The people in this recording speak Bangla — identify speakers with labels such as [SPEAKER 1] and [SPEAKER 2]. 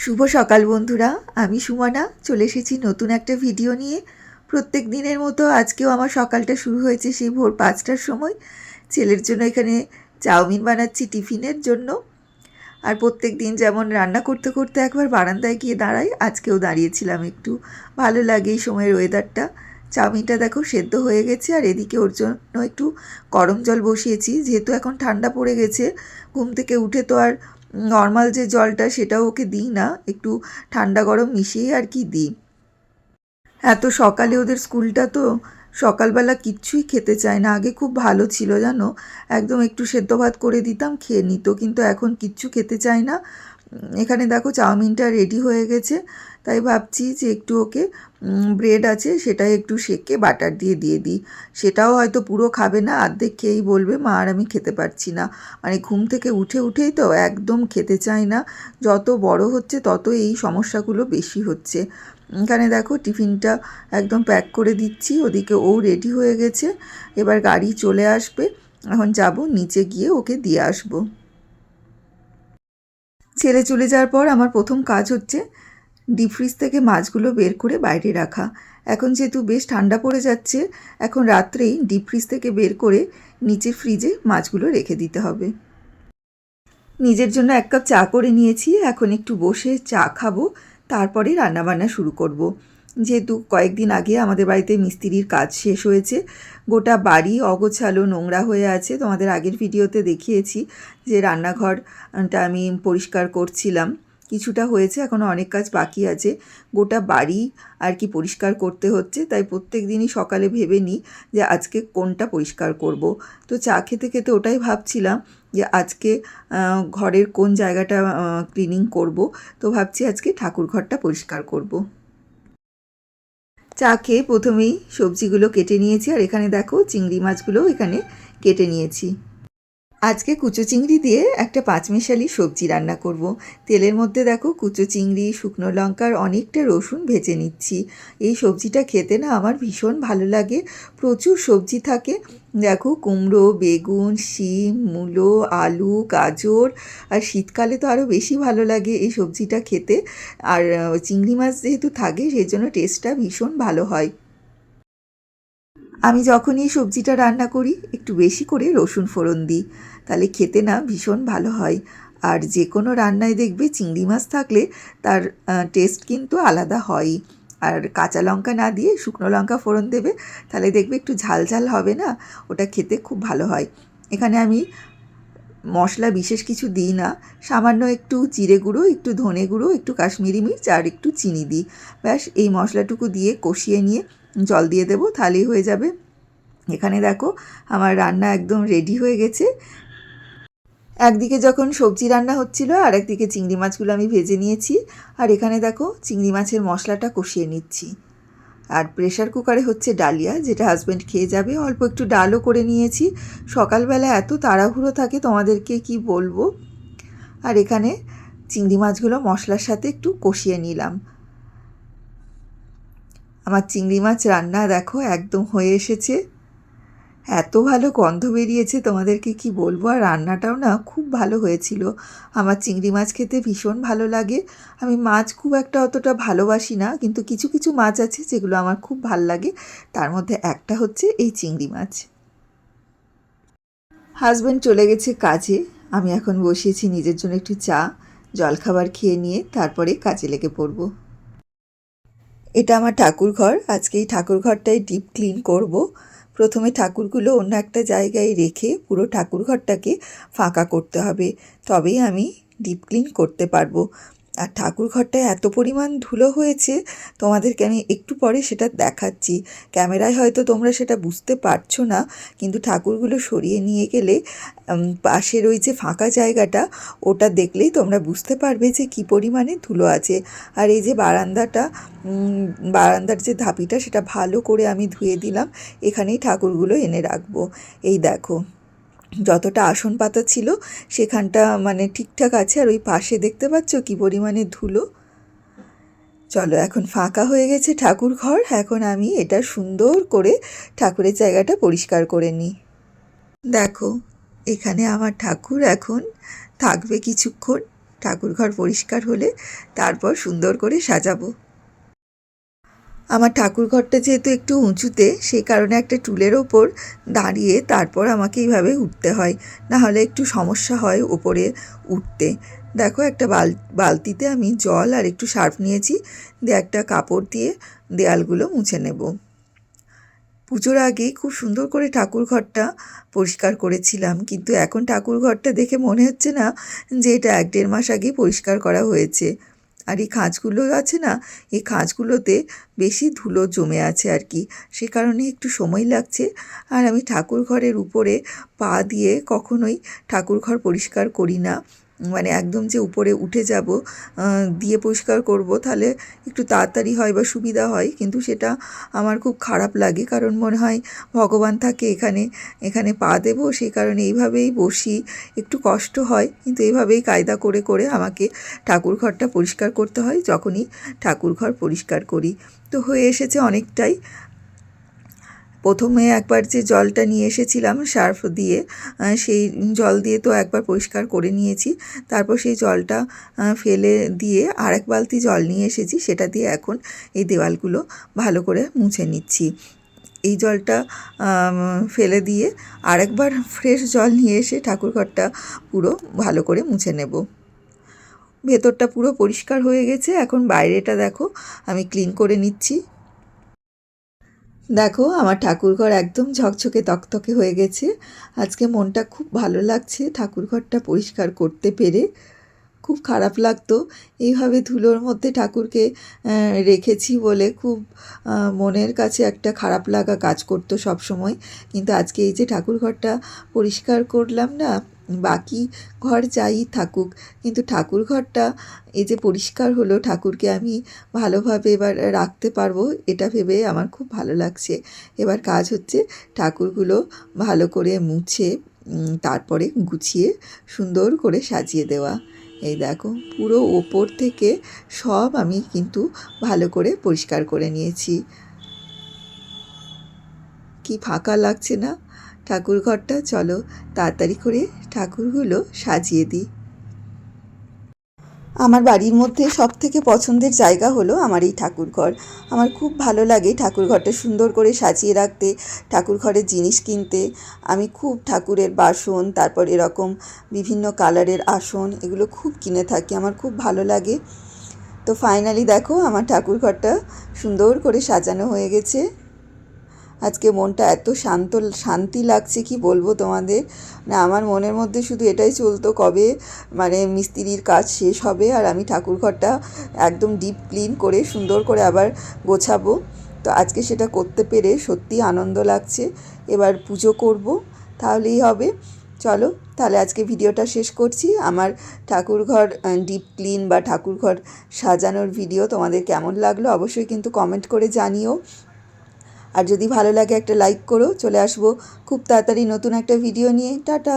[SPEAKER 1] শুভ সকাল বন্ধুরা, আমি সুমনা চলে এসেছি নতুন একটা ভিডিও নিয়ে। প্রত্যেক দিনের মতো আজকেও আমার সকালটা শুরু হয়েছে সেই ভোর 5টার সময়। ছেলের জন্য এখানে চাউমিন বানাচ্ছি টিফিনের জন্য। আর প্রত্যেক দিন যেমন রান্না করতে করতে একবার বারান্দায় গিয়ে দাঁড়াই, আজকেও দাঁড়িয়েছিলাম একটু। ভালো লাগে এই সময়ের ওয়েদারটা। চাউমিনটা দেখো সেদ্ধ হয়ে গেছে, আর এদিকে ওর জন্য একটু গরম জল বসিয়েছি, যেহেতু এখন ঠান্ডা পড়ে গেছে। ঘুম থেকে উঠে তো আর নর্মাল যে জলটা সেটাও ওকে দিই না, একটু ঠান্ডা গরম মিশিয়ে আর কি দিই। এত সকালে ওদের স্কুলটা তো, সকালবেলা কিচ্ছুই খেতে চায় না। আগে খুব ভালো ছিল জানো, একদম একটু সেদ্ধ ভাত করে দিতাম খেয়ে নিত, কিন্তু এখন কিচ্ছু খেতে চায় না। এখানে দেখো চাউমিনটা রেডি হয়ে গেছে, তাই ভাবছি যে একটু ওকে ব্রেড আছে সেটাই একটু সেঁকে বাটার দিয়ে দিয়ে দিই। সেটাও হয়তো পুরো খাবে না, অর্ধেক খেয়েই বলবে মা আর আমি খেতে পারছি না। মানে ঘুম থেকে উঠেই তো একদম খেতে চায় না। যত বড় হচ্ছে তত এই সমস্যাগুলো বেশি হচ্ছে। এখানে দেখো টিফিনটা একদম প্যাক করে দিচ্ছি, ওদিকে ও রেডি হয়ে গেছে। এবার গাড়ি চলে আসবে, এখন যাব নিচে গিয়ে ওকে দিয়ে আসবো। ছেলে চলে যাওয়ার পর আমার প্রথম কাজ হচ্ছে ডিপ ফ্রিজ থেকে মাছগুলো বের করে বাইরে রাখা। এখন যেহেতু বেশ ঠান্ডা পড়ে যাচ্ছে, এখন রাত্রেই ডিপ ফ্রিজ থেকে বের করে নিচের ফ্রিজে মাছগুলো রেখে দিতে হবে। নিজের জন্য 1 কাপ চা করে নিয়েছি, এখন একটু বসে চা খাবো, তারপরে রান্নাবান্না শুরু করব। যেহেতু কয়েকদিন আগে আমাদের বাড়িতে মিস্ত্রির কাজ শেষ হয়েছে, গোটা বাড়ি অগোছালো নোংরা হয়ে আছে। তোমাদের আগের ভিডিওতে দেখিয়েছি যে রান্নাঘরটা আমি পরিষ্কার করছিলাম, কিছুটা হয়েছে, এখনও অনেক কাজ বাকি আছে। গোটা বাড়ি আর কি পরিষ্কার করতে হচ্ছে, তাই প্রত্যেক দিনই সকালে ভেবে নিই যে আজকে কোনটা পরিষ্কার করব। তো চা খেতে খেতে ওটাই ভাবছিলাম যে আজকে ঘরের কোন জায়গাটা ক্লিনিং করব। তো ভাবছি আজকে ঠাকুর ঘরটা পরিষ্কার করব। চা খেয়ে প্রথমেই সবজিগুলো কেটে নিয়েছি, আর এখানে দেখো চিংড়ি মাছগুলোও এখানে কেটে নিয়েছি। আজকে কুচো চিংড়ি দিয়ে একটা পাঁচমিশালি সবজি রান্না করব। তেলের মধ্যে দেখো কুচো চিংড়ি, শুকনো লঙ্কার অনেকটা রসুন ভেজে নিচ্ছি। এই সবজিটা খেতে না আমার ভীষণ ভালো লাগে। প্রচুর সবজি থাকে, দেখো কুমড়ো, বেগুন, শিম, মূলো, আলু, গাজর। আর শীতকালে তো আরও বেশি ভালো লাগে এই সবজিটা খেতে। আর চিংড়ি মাছ যেহেতু থাকে সেই জন্য টেস্টটা ভীষণ ভালো হয়। আমি যখনই সবজিটা রান্না করি একটু বেশি করে রসুন ফোড়ন দিই, তাহলে খেতে না ভীষণ ভালো হয়। আর যে কোনো রান্নায় দেখবে চিংড়ি মাছ থাকলে তার টেস্ট কিন্তু আলাদা হয়ই। আর কাঁচা লঙ্কা না দিয়ে শুকনো লঙ্কা ফোড়ন দেবে, তাহলে দেখবে একটু ঝাল ঝাল হবে না, ওটা খেতে খুব ভালো হয়। এখানে আমি মশলা বিশেষ কিছু দিই না, সামান্য একটু জিরে গুঁড়ো, একটু ধনে গুঁড়ো, একটু কাশ্মীরি মির্চ আর একটু চিনি দিই। ব্যাস এই মশলাটুকু দিয়ে কষিয়ে নিয়ে জল দিয়ে দেবো, তাহলেই হয়ে যাবে। এখানে দেখো আমার রান্না একদম রেডি হয়ে গেছে। একদিকে যখন সবজি রান্না হচ্ছিল আর একদিকে চিংড়ি মাছগুলো আমি ভেজে নিয়েছি, আর এখানে দেখো চিংড়ি মাছের মশলাটা কষিয়ে নিচ্ছি। আর প্রেশার কুকারে হচ্ছে ডালিয়া, যেটা হাজব্যান্ড খেয়ে যাবে। অল্প একটু ডালও করে নিয়েছি, সকালবেলা এত তাড়াহুড়ো থাকে তোমাদেরকে কি বলবো। আর এখানে চিংড়ি মাছগুলো মশলার সাথে একটু কষিয়ে নিলাম। আমার চিংড়ি মাছ রান্না দেখো একদম হয়ে এসেছে, এত ভালো গন্ধ বেরিয়েছে তোমাদেরকে কি বলবো। আর রান্নাটাও না খুব ভালো হয়েছিল। আমার চিংড়ি মাছ খেতে ভীষণ ভালো লাগে। আমি মাছ খুব একটা অতটা ভালোবাসি না, কিন্তু কিছু কিছু মাছ আছে যেগুলো আমার খুব ভাল লাগে, তার মধ্যে একটা হচ্ছে এই চিংড়ি মাছ। হাজব্যান্ড চলে গেছে কাজে, আমি এখন বসিয়েছি নিজের জন্য একটু চা, জলখাবার খেয়ে নিয়ে তারপরে কাজে লেগে পড়ব। এটা আমার ঠাকুর ঘর, আজকে এই ঠাকুর ঘরটাই ডিপ ক্লিন করব। প্রথমে ঠাকুরগুলো অন্য একটা জায়গায় রেখে পুরো ঠাকুর ঘরটাকে ফাঁকা করতে হবে, তবেই আমি ডিপ ক্লিন করতে পারবো। আর ঠাকুর ঘরটায় এত পরিমাণ ধুলো হয়েছে, তোমাদেরকে আমি একটু পরে সেটা দেখাচ্ছি। ক্যামেরায় হয়তো তোমরা সেটা বুঝতে পারছো না, কিন্তু ঠাকুরগুলো সরিয়ে নিয়ে গেলে পাশের ওই যে ফাঁকা জায়গাটা, ওটা দেখলেই তোমরা বুঝতে পারবে যে কী পরিমাণে ধুলো আছে। আর এই যে বারান্দার যে ধাপিটা, সেটা ভালো করে আমি ধুয়ে দিলাম, এখানেই ঠাকুরগুলো এনে রাখবো। এই দেখো যতটা আসন পাতা ছিল সেখানটা মানে ঠিকঠাক আছে, আর ওই পাশে দেখতে পাচ্ছ কী পরিমাণে ধুলো। চলো এখন ফাঁকা হয়ে গেছে ঠাকুর ঘর, এখন আমি এটা সুন্দর করে ঠাকুরের জায়গাটা পরিষ্কার করে নিই। দেখো এখানে আমার ঠাকুর এখন থাকবে কিছুক্ষণ, ঠাকুরঘর পরিষ্কার হলে তারপর সুন্দর করে সাজাবো। আমার ঠাকুরঘরটা যেহেতু একটু উঁচুতে, সেই কারণে একটা টুলের ওপর দাঁড়িয়ে তারপর আমাকে এইভাবে উঠতে হয়, না হলে একটু সমস্যা হয় ওপরে উঠতে। দেখো একটা বালতিতে আমি জল আর একটু সার্ফ নিয়েছি, দিয়ে একটা কাপড় দিয়ে দেয়ালগুলো মুছে নেব। পুজোর আগে খুব সুন্দর করে ঠাকুরঘরটা পরিষ্কার করেছিলাম, কিন্তু এখন ঠাকুরঘরটা দেখে মনে হচ্ছে না যে এটা 1-1.5 মাস আগেই পরিষ্কার করা হয়েছে। আর এই খাঁজগুলো আছে না, এই খাঁজগুলোতে বেশি ধুলো জমে আছে আর কি, সে কারণে একটু সময় লাগছে। আর আমি ঠাকুরঘরের উপরে পা দিয়ে কখনোই ঠাকুরঘর পরিষ্কার করি না, মানে একদম যে উপরে উঠে যাব দিয়ে পরিষ্কার করব তাহলে একটু তাড়াতাড়ি হয় বা সুবিধা হয়, কিন্তু সেটা আমার খুব খারাপ লাগে, কারণ মনে হয় ভগবান থাকে এখানে, এখানে পা দেবো, সেই কারণে এইভাবেই বসি। একটু কষ্ট হয়, কিন্তু এইভাবেই কায়দা করে করে আমাকে ঠাকুরঘরটা পরিষ্কার করতে হয় যখনই ঠাকুরঘর পরিষ্কার করি। তো হয়ে এসেছে অনেকটাই। প্রথমে একবার যে জলটা নিয়ে এসেছিলাম সার্ফ দিয়ে, সেই জল দিয়ে তো একবার পরিষ্কার করে নিয়েছি, তারপর সেই জলটা ফেলে দিয়ে আরেক বালতি জল নিয়ে এসেছি, সেটা দিয়ে এখন এই দেওয়ালগুলো ভালো করে মুছে নিচ্ছি। এই জলটা ফেলে দিয়ে আরেকবার ফ্রেশ জল নিয়ে এসে ঠাকুরঘরটা পুরো ভালো করে মুছে নেব। ভেতরটা পুরো পরিষ্কার হয়ে গেছে, এখন বাইরেটা দেখো আমি ক্লিন করে নিচ্ছি। দেখো আমার ঠাকুরঘর একদম ঝকঝকে তকতকে হয়ে গেছে। আজকে মনটা খুব ভালো লাগছে ঠাকুরঘরটা পরিষ্কার করতে পেরে। খুব খারাপ লাগতো এইভাবে ধুলোর মধ্যে ঠাকুরকে রেখেছি বলে, খুব মনের কাছে একটা খারাপ লাগা কাজ করতো সব সময়। কিন্তু আজকে এই যে ঠাকুরঘরটা পরিষ্কার করলাম না, বাকি ঘর যাই থাকুক, কিন্তু ঠাকুরঘরটা এই যে পরিষ্কার হলো, ঠাকুরকে আমি ভালোভাবে এবার রাখতে পারবো, এটা ভেবে আমার খুব ভালো লাগছে। এবার কাজ হচ্ছে ঠাকুরগুলো ভালো করে মুছে তারপরে গুছিয়ে সুন্দর করে সাজিয়ে দেওয়া। এই দেখো পুরো ওপর থেকে সব আমি কিন্তু ভালো করে পরিষ্কার করে নিয়েছি। কি ফাঁকা লাগছে না ঠাকুরঘরটা। চলো তাড়াতাড়ি করে ঠাকুরগুলো সাজিয়ে দিই। আমার বাড়ির মধ্যে সবথেকে পছন্দের জায়গা হলো আমার এই ঠাকুরঘর। আমার খুব ভালো লাগে ঠাকুরঘরটা সুন্দর করে সাজিয়ে রাখতে, ঠাকুরঘরের জিনিস কিনতে। আমি খুব ঠাকুরের বাসন, তারপর এরকম বিভিন্ন কালারের আসন, এগুলো খুব কিনে থাকি, আমার খুব ভালো লাগে। তো ফাইনালি দেখো আমার ঠাকুরঘরটা সুন্দর করে সাজানো হয়ে গেছে। আজকে মনটা এত শান্তি লাগছে কি বলবো তোমাদের। না, আমার মনের মধ্যে শুধু এটাই চলতো কবে মানে মিস্ত্রির কাজ শেষ হবে আর আমি ঠাকুরঘরটা একদম ডিপ ক্লিন করে সুন্দর করে আবার গোছাবো। তো আজকে সেটা করতে পেরে সত্যি আনন্দ লাগছে। এবার পুজো করব, তাহলেই হবে। চলো তাহলে আজকে ভিডিওটা শেষ করছি। আমার ঠাকুরঘর ডিপ ক্লিন বা ঠাকুরঘর সাজানোর ভিডিও তোমাদের কেমন লাগলো অবশ্যই কিন্তু কমেন্ট করে জানিও। আর যদি ভালো লাগে একটা লাইক করো। চলে আসবো খুব তাড়াতাড়ি নতুন একটা ভিডিও নিয়ে। টাটা।